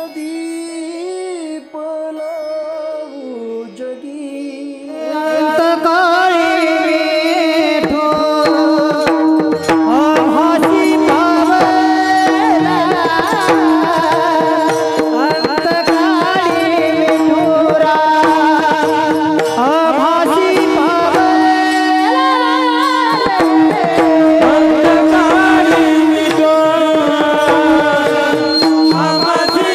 ज्ञानदीप लावू जगी अंतकाळी विठो आभासी पावला अंतकाळी विठोरा आभासी पावला अंतकाळी विठो आभासी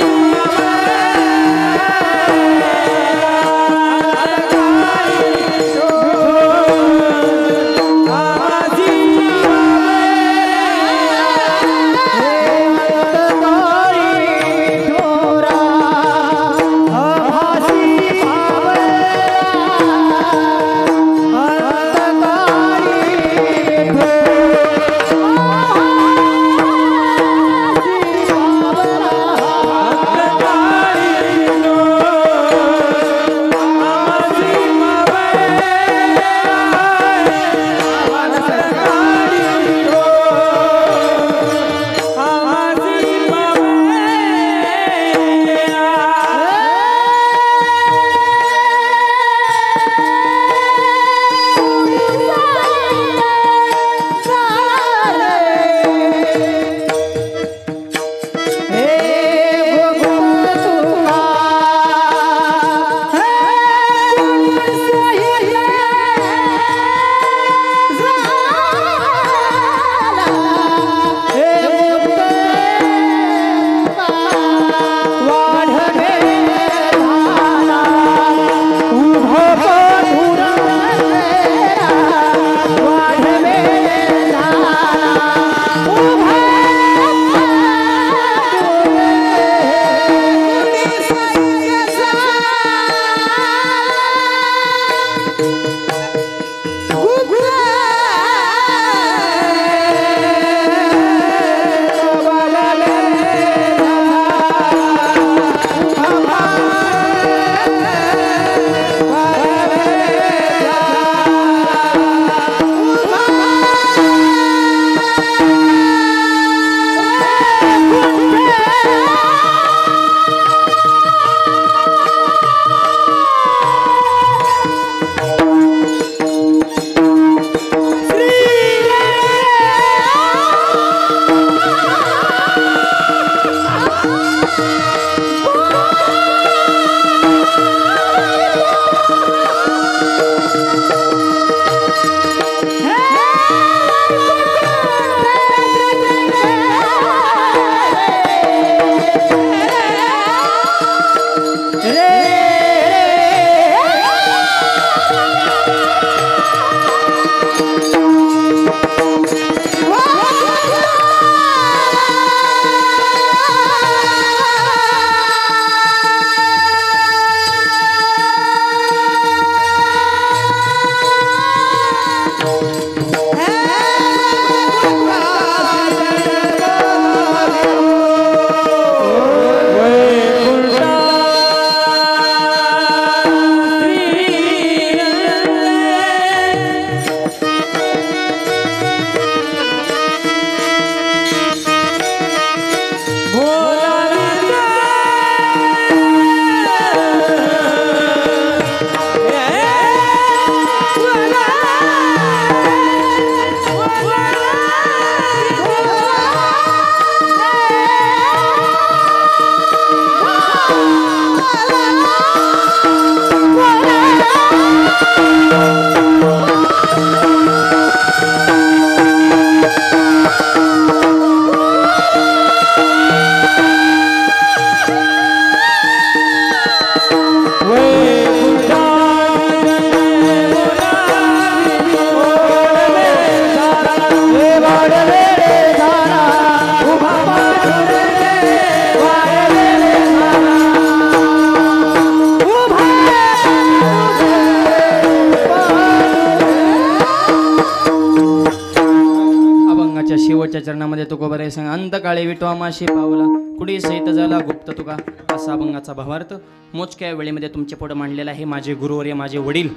शेवटच्या चरणामध्ये तुकोबरे सांग अंतकाळी विठो आमाशी पावला कुडी सहित झाला गुप्त तुका असा अभंगाचा भावार्थ मोजक्या वेळेमध्ये तुमच्या पुढे मांडलेला आहे। माझे गुरुवर्य माझे वडील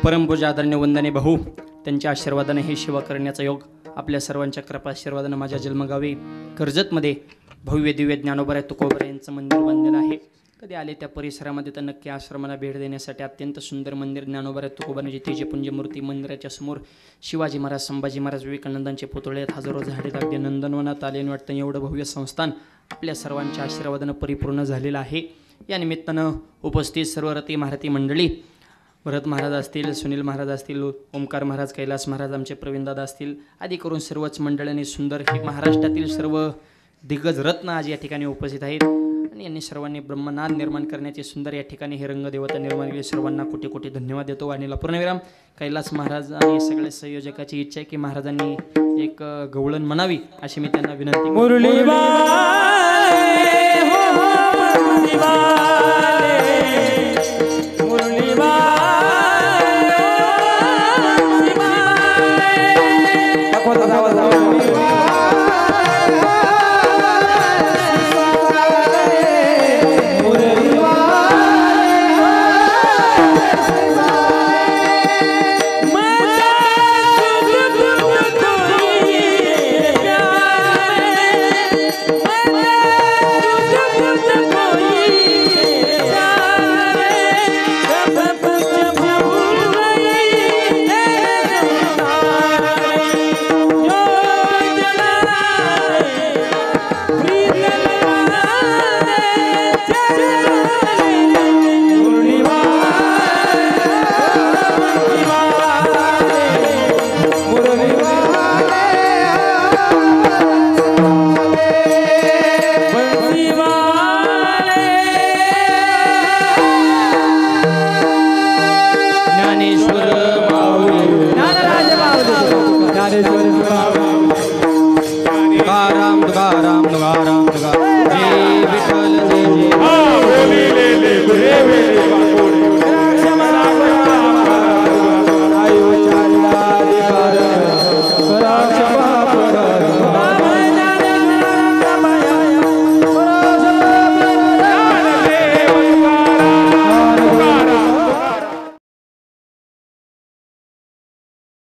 परमपूज्य आदरणीय वंदनीय भाऊ त्यांच्या आशीर्वादाने हे सेवा करण्याचा योग आपल्या सर्वांच्या कृपा आशीर्वादाने माझ्या जन्मगावी कर्जतमध्ये भव्य दिव्य ज्ञानोबा तुकोबरा यांचं मंदिर बांधलेलं आहे. कधी आले त्या परिसरामध्ये तर नक्की आश्रमाला भेट देण्यासाठी अत्यंत सुंदर मंदिर ज्ञानोबा तुकोबाराची तेजपुंज मूर्ती. मंदिराच्या समोर शिवाजी महाराज, संभाजी महाराज, विवेकानंदांचे पुतळे आहेत. हजारो झाडे अगदी नंदनवनात आले वाटतं. एवढं भव्य संस्थान आपल्या सर्वांच्या आशीर्वादानं परिपूर्ण झालेलं आहे. या निमित्तानं उपस्थित सर्व रती महारथी मंडळी, भरत महाराज असतील, सुनील महाराज असतील, ओमकार महाराज, कैलास महाराज, आमचे प्रवीणदादा असतील, आदी करून सर्वच मंडळांनी सुंदर हे महाराष्ट्रातील सर्व दिग्गज रत्न आज या ठिकाणी उपस्थित आहेत. आणि यांनी सर्वांनी ब्रह्मनाद निर्माण करण्याचे सुंदर या ठिकाणी हे रंगदेवता निर्माण केली. सर्वांना कोटी कोटी धन्यवाद देतो. आणि पूर्णविराम. कैलास महाराज आणि सगळे संयोजकाची इच्छा आहे की महाराजांनी एक गवळण म्हणावी अशी मी त्यांना विनंती. तुकाराम तुकाराम तुकाराम तुकाराम जय विठ्ठल.